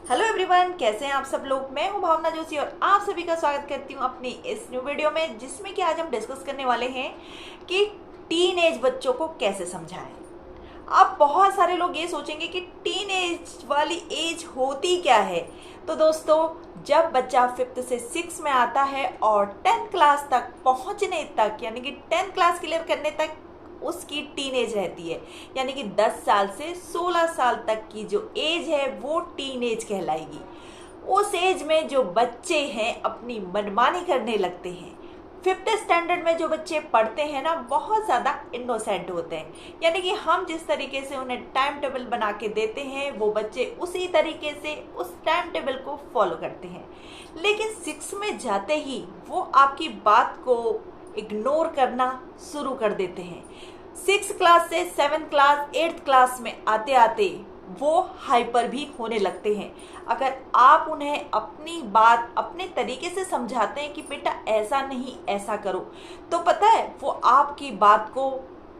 Hello everyone, कैसे हैं आप सब लोग। मैं हूं भावना जोशी और आप सभी का स्वागत करती हूं अपनी इस न्यू वीडियो में, जिसमें कि आज हम डिस्कस करने वाले हैं कि टीन एज बच्चों को कैसे समझाएं। अब बहुत सारे लोग ये सोचेंगे कि टीन एज वाली एज होती क्या है। तो दोस्तों, जब बच्चा 5th से 6 में आता है और 10th क्लास तक पहुंचने तक, यानी कि 10th क्लास क्लियर करने तक उसकी टीन एज रहती है, यानी कि 10 साल से 16 साल तक की जो एज है वो टीन एज कहलाएगी। उस एज में जो बच्चे हैं अपनी मनमानी करने लगते हैं। 5th स्टैंडर्ड में जो बच्चे पढ़ते हैं ना, बहुत ज़्यादा इनोसेंट होते हैं, यानी कि हम जिस तरीके से उन्हें टाइम टेबल बना के देते हैं वो बच्चे उसी तरीके से उस टाइम टेबल को फॉलो करते हैं। लेकिन 6 में जाते ही वो आपकी बात को इग्नोर करना शुरू कर देते हैं। 6 क्लास से 7 क्लास 8th क्लास में आते आते वो हाइपर भी होने लगते हैं। अगर आप उन्हें अपनी बात अपने तरीके से समझाते हैं कि बेटा ऐसा नहीं ऐसा करो, तो पता है वो आपकी बात को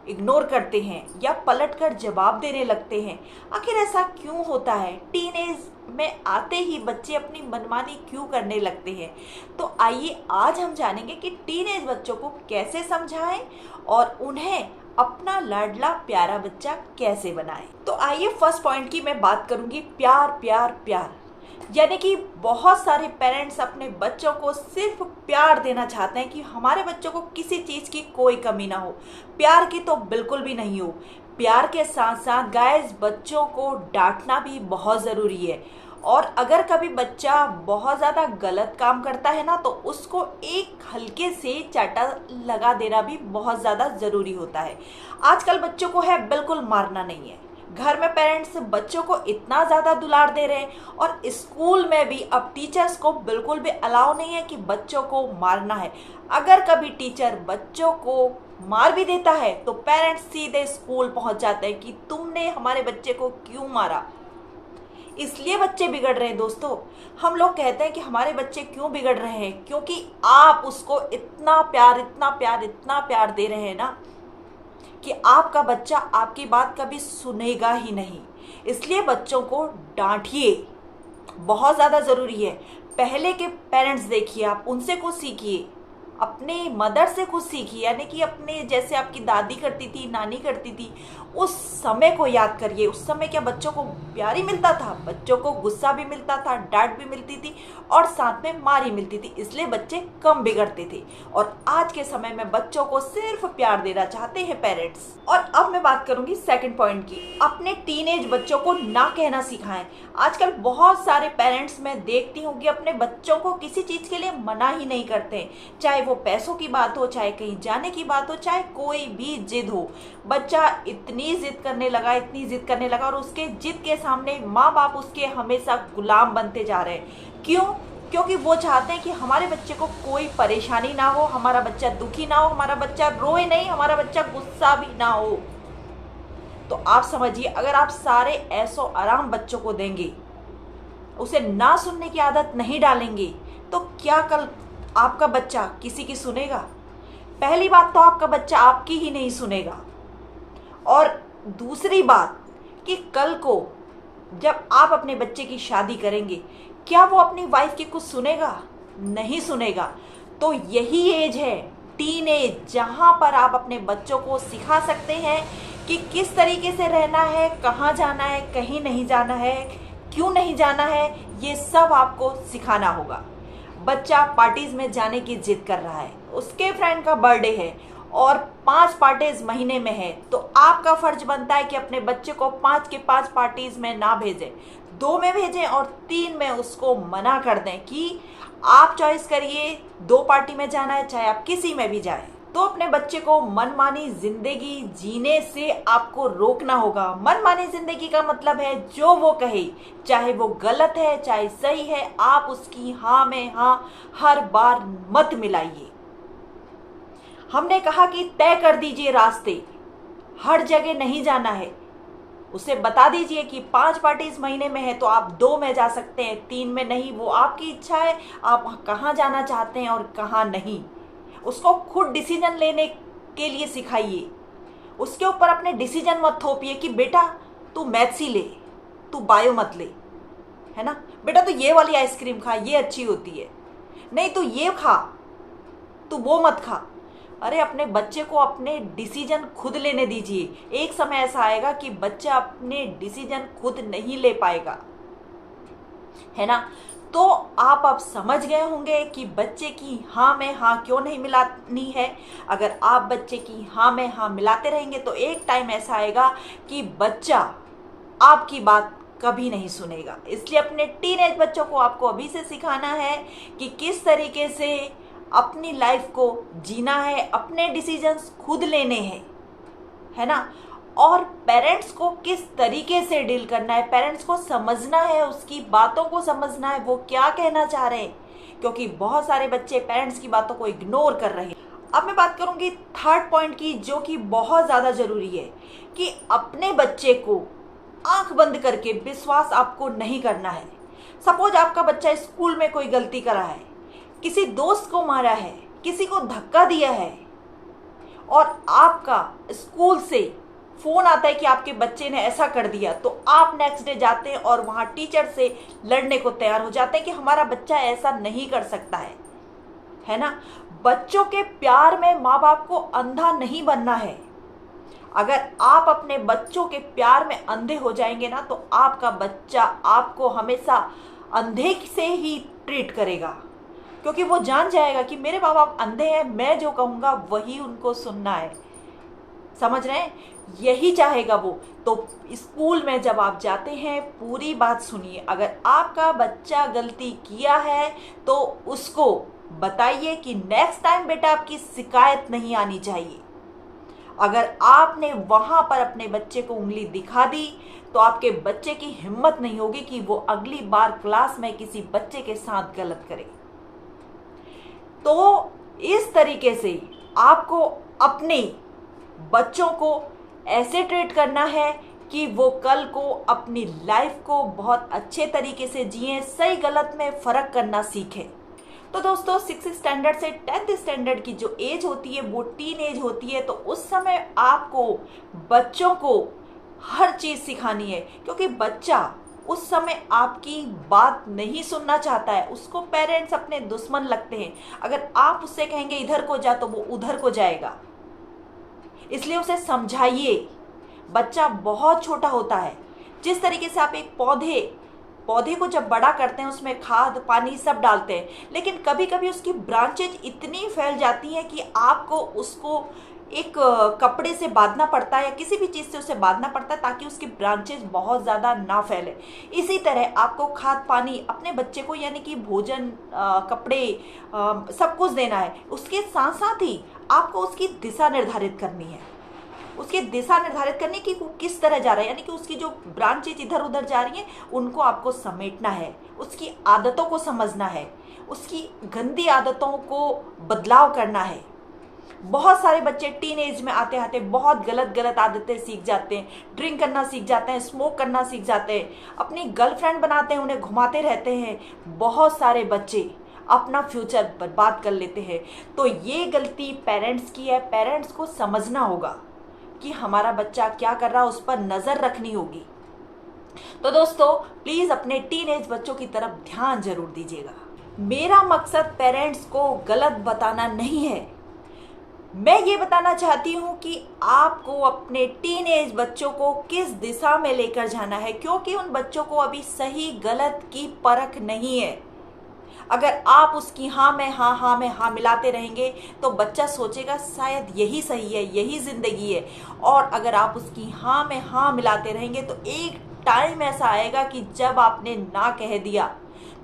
इग्नोर करते हैं या पलटकर जवाब देने लगते हैं। आखिर ऐसा क्यों होता है? टीनेज में आते ही बच्चे अपनी मनमानी क्यों करने लगते हैं? तो आइए आज हम जानेंगे कि टीनेज बच्चों को कैसे समझाएं और उन्हें अपना लाडला प्यारा बच्चा कैसे बनाएं। तो आइए फर्स्ट पॉइंट की मैं बात करूंगी, प्यार प्यार प्यार। यानी कि बहुत सारे पेरेंट्स अपने बच्चों को सिर्फ प्यार देना चाहते हैं कि हमारे बच्चों को किसी चीज़ की कोई कमी ना हो। प्यार की तो बिल्कुल भी नहीं हो। प्यार के साथ साथ गाइस बच्चों को डांटना भी बहुत ज़रूरी है। और अगर कभी बच्चा बहुत ज़्यादा गलत काम करता है ना, तो उसको एक हल्के से चाटा लगा देना भी बहुत ज़्यादा ज़रूरी होता है। आजकल बच्चों को है बिल्कुल मारना नहीं है। घर में पेरेंट्स बच्चों को इतना ज़्यादा दुलार दे रहे हैं और स्कूल में भी अब टीचर्स को बिल्कुल भी अलाउ नहीं है कि बच्चों को मारना है। अगर कभी टीचर बच्चों को मार भी देता है तो पेरेंट्स सीधे स्कूल पहुंच जाते हैं कि तुमने हमारे बच्चे को क्यों मारा। इसलिए बच्चे बिगड़ रहे हैं दोस्तों। हम लोग कहते हैं कि हमारे बच्चे क्यों बिगड़ रहे हैं, क्योंकि आप उसको इतना प्यार इतना प्यार इतना प्यार दे रहे हैं ना कि आपका बच्चा आपकी बात कभी सुनेगा ही नहीं। इसलिए बच्चों को डांटिए, बहुत ज़्यादा ज़रूरी है। पहले के पेरेंट्स देखिए, आप उनसे कुछ सीखिए, अपने मदर से कुछ सीखिए, यानी कि अपने जैसे आपकी दादी करती थी, नानी करती थी, उस समय को याद करिए। उस समय क्या बच्चों को प्यार ही मिलता था? बच्चों को गुस्सा भी मिलता था, डांट भी मिलती थी और साथ में मार ही मिलती थी, इसलिए बच्चे कम बिगड़ते थे। और आज के समय में बच्चों को सिर्फ प्यार देना चाहते हैं पेरेंट्स। और अब मैं बात करूंगी सेकंड पॉइंट की, अपने टीनेज बच्चों को ना कहना सिखाएं। आजकल बहुत सारे पेरेंट्स मैं देखती हूँ कि अपने बच्चों को किसी चीज़ के लिए मना ही नहीं करते, चाहे वो पैसों की बात हो, चाहे कहीं जाने की बात हो, चाहे कोई भी जिद हो। बच्चा इतनी जिद करने लगा, इतनी जिद करने लगा और उसके जिद के सामने माँ बाप उसके हमेशा गुलाम बनते जा रहे हैं। क्यों? क्योंकि वो चाहते हैं कि हमारे बच्चे को कोई परेशानी ना हो, हमारा बच्चा दुखी ना हो, हमारा बच्चा रोए नहीं, हमारा बच्चा गुस्सा भी ना हो। तो आप समझिए, अगर आप सारे ऐसो आराम बच्चों को देंगे, उसे ना सुनने की आदत नहीं डालेंगे, तो क्या कल आपका बच्चा किसी की सुनेगा? पहली बात तो आपका बच्चा आपकी ही नहीं सुनेगा, और दूसरी बात कि कल को जब आप अपने बच्चे की शादी करेंगे, क्या वो अपनी वाइफ की कुछ सुनेगा? नहीं सुनेगा। तो यही एज है टीन एज, जहाँ पर आप अपने बच्चों को सिखा सकते हैं कि किस तरीके से रहना है, कहाँ जाना है, कहीं नहीं जाना है, क्यों नहीं जाना है, ये सब आपको सिखाना होगा। बच्चा पार्टीज में जाने की जिद कर रहा है, उसके फ्रेंड का बर्थडे है और 5 पार्टीज महीने में है, तो आपका फर्ज बनता है कि अपने बच्चे को 5 के 5 पार्टीज में ना भेजें, 2 में भेजें और 3 में उसको मना कर दें कि आप चॉइस करिए, 2 पार्टी में जाना है, चाहे आप किसी में भी जाएं। तो अपने बच्चे को मनमानी जिंदगी जीने से आपको रोकना होगा। मनमानी जिंदगी का मतलब है जो वो कहे, चाहे वो गलत है चाहे सही है, आप उसकी हाँ में हाँ हर बार मत मिलाइए। हमने कहा कि तय कर दीजिए रास्ते, हर जगह नहीं जाना है। उसे बता दीजिए कि 5 पार्टीज महीने में है तो आप 2 में जा सकते हैं, 3 में नहीं, वो आपकी इच्छा है, आप कहाँ जाना चाहते हैं और कहाँ नहीं। उसको खुद डिसीजन लेने के लिए सिखाइए। उसके ऊपर अपने डिसीजन मत थोपिए कि बेटा तू मैथ्स ही ले, तू बायो मत ले। है ना, बेटा तो ये वाली आइसक्रीम खा, ये अच्छी होती है, नहीं तो ये खा, तू वो मत खा। अरे अपने बच्चे को अपने डिसीजन खुद लेने दीजिए। एक समय ऐसा आएगा कि बच्चा अपने डिसीजन खुद नहीं ले पाएगा, है ना। तो आप अब समझ गए होंगे कि बच्चे की हाँ में हाँ क्यों नहीं मिलानी है। अगर आप बच्चे की हाँ में हाँ मिलाते रहेंगे तो एक टाइम ऐसा आएगा कि बच्चा आपकी बात कभी नहीं सुनेगा। इसलिए अपने टीनेज बच्चों को आपको अभी से सिखाना है कि किस तरीके से अपनी लाइफ को जीना है, अपने डिसीजंस खुद लेने हैं, है ना। और पेरेंट्स को किस तरीके से डील करना है, पेरेंट्स को समझना है, उसकी बातों को समझना है, वो क्या कहना चाह रहे हैं, क्योंकि बहुत सारे बच्चे पेरेंट्स की बातों को इग्नोर कर रहे हैं। अब मैं बात करूंगी थर्ड पॉइंट की, जो कि बहुत ज़्यादा ज़रूरी है, कि अपने बच्चे को आंख बंद करके विश्वास आपको नहीं करना है। सपोज आपका बच्चा स्कूल में कोई गलती करा है, किसी दोस्त को मारा है, किसी को धक्का दिया है, और आपका स्कूल से फोन आता है कि आपके बच्चे ने ऐसा कर दिया, तो आप नेक्स्ट डे जाते हैं और वहां टीचर से लड़ने को तैयार हो जाते हैं कि हमारा बच्चा ऐसा नहीं कर सकता है ना। बच्चों के प्यार में माँ बाप को अंधा नहीं बनना है। अगर आप अपने बच्चों के प्यार में अंधे हो जाएंगे ना, तो आपका बच्चा आपको हमेशा अंधे से ही ट्रीट करेगा, क्योंकि वो जान जाएगा कि मेरे माँ बाप अंधे हैं, मैं जो कहूँगा वही उनको सुनना है। समझ रहे हैं, यही चाहेगा वो। तो स्कूल में जब आप जाते हैं पूरी बात सुनिए। अगर आपका बच्चा गलती किया है तो उसको बताइए कि नेक्स्ट टाइम बेटा आपकी शिकायत नहीं आनी चाहिए। अगर आपने वहां पर अपने बच्चे को उंगली दिखा दी तो आपके बच्चे की हिम्मत नहीं होगी कि वो अगली बार क्लास में किसी बच्चे के साथ गलत करे। तो इस तरीके से आपको अपने बच्चों को ऐसे ट्रीट करना है कि वो कल को अपनी लाइफ को बहुत अच्छे तरीके से जिए, सही गलत में फ़र्क करना सीखें। तो दोस्तों 6th स्टैंडर्ड से 10th स्टैंडर्ड की जो एज होती है वो टीन एज होती है। तो उस समय आपको बच्चों को हर चीज़ सिखानी है, क्योंकि बच्चा उस समय आपकी बात नहीं सुनना चाहता है। उसको पेरेंट्स अपने दुश्मन लगते हैं। अगर आप उससे कहेंगे इधर को जा तो वो उधर को जाएगा। इसलिए उसे समझाइए। बच्चा बहुत छोटा होता है। जिस तरीके से आप एक पौधे को जब बड़ा करते हैं उसमें खाद पानी सब डालते हैं, लेकिन कभी कभी उसकी ब्रांचेज इतनी फैल जाती हैं कि आपको उसको एक कपड़े से बांधना पड़ता है या किसी भी चीज़ से उसे बांधना पड़ता है ताकि उसकी ब्रांचेज बहुत ज़्यादा ना फैले। इसी तरह आपको खाद पानी अपने बच्चे को यानी कि भोजन कपड़े सब कुछ देना है। उसके साथ साथ ही आपको उसकी दिशा निर्धारित करनी है। उसकी दिशा निर्धारित करनी कि वो किस तरह जा रहा है, यानी कि उसकी जो ब्रांचेज इधर उधर जा रही हैं उनको आपको समेटना है। उसकी आदतों को समझना है, उसकी गंदी आदतों को बदलाव करना है। बहुत सारे बच्चे टीन एज में आते आते बहुत गलत आदतें सीख जाते हैं। ड्रिंक करना सीख जाते हैं, स्मोक करना सीख जाते हैं, अपनी गर्लफ्रेंड बनाते हैं, उन्हें घुमाते रहते हैं। बहुत सारे बच्चे अपना फ्यूचर बर्बाद कर लेते हैं। तो ये गलती पेरेंट्स की है। पेरेंट्स को समझना होगा कि हमारा बच्चा क्या कर रहा है, उस पर नज़र रखनी होगी। तो दोस्तों प्लीज़ अपने टीन एज बच्चों की तरफ ध्यान जरूर दीजिएगा। मेरा मकसद पेरेंट्स को गलत बताना नहीं है। मैं ये बताना चाहती हूँ कि आपको अपने टीन एज बच्चों को किस दिशा में लेकर जाना है, क्योंकि उन बच्चों को अभी सही गलत की परख नहीं है। अगर आप उसकी हाँ में हाँ मिलाते रहेंगे तो बच्चा सोचेगा शायद यही सही है, यही जिंदगी है। और अगर आप उसकी हाँ में हाँ मिलाते रहेंगे तो एक टाइम ऐसा आएगा कि जब आपने ना कह दिया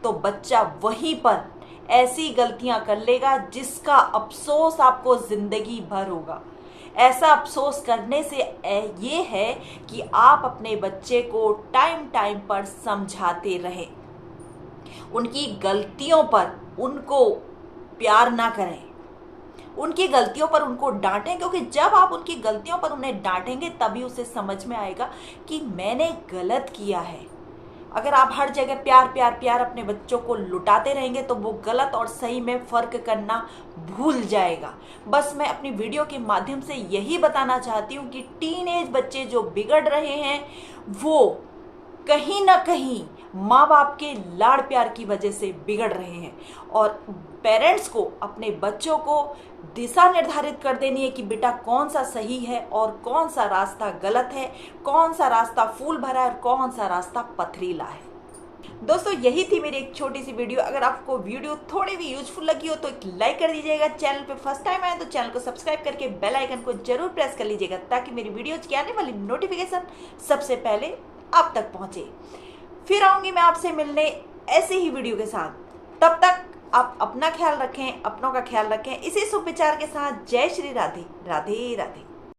तो बच्चा वहीं पर ऐसी गलतियां कर लेगा जिसका अफसोस आपको जिंदगी भर होगा। ऐसा अफसोस करने से ये है कि आप अपने बच्चे को टाइम पर समझाते रहें। उनकी गलतियों पर उनको प्यार ना करें, उनकी गलतियों पर उनको डांटें, क्योंकि जब आप उनकी गलतियों पर उन्हें डांटेंगे तभी उसे समझ में आएगा कि मैंने गलत किया है। अगर आप हर जगह प्यार अपने बच्चों को लुटाते रहेंगे तो वो गलत और सही में फ़र्क करना भूल जाएगा। बस मैं अपनी वीडियो के माध्यम से यही बताना चाहती हूँ कि टीन एज बच्चे जो बिगड़ रहे हैं वो कहीं ना कहीं माँ बाप के लाड़ प्यार की वजह से बिगड़ रहे हैं। और पेरेंट्स को अपने बच्चों को दिशा निर्धारित कर देनी है कि बेटा कौन सा सही है और कौन सा रास्ता गलत है, कौन सा रास्ता फूल भरा है और कौन सा रास्ता पथरीला है। दोस्तों यही थी मेरी एक छोटी सी वीडियो। अगर आपको वीडियो थोड़ी भी यूजफुल लगी हो तो एक लाइक कर दीजिएगा। चैनल पे फर्स्ट टाइम आए तो चैनल को सब्सक्राइब करके बेल आइकन को जरूर प्रेस कर लीजिएगा ताकि मेरी वीडियोज की आने वाली नोटिफिकेशन सबसे पहले आप तक पहुंचे। फिर आऊंगी मैं आपसे मिलने ऐसे ही वीडियो के साथ। तब तक आप अपना ख्याल रखें, अपनों का ख्याल रखें। इसी शुभ विचार के साथ जय श्री राधे राधे राधे।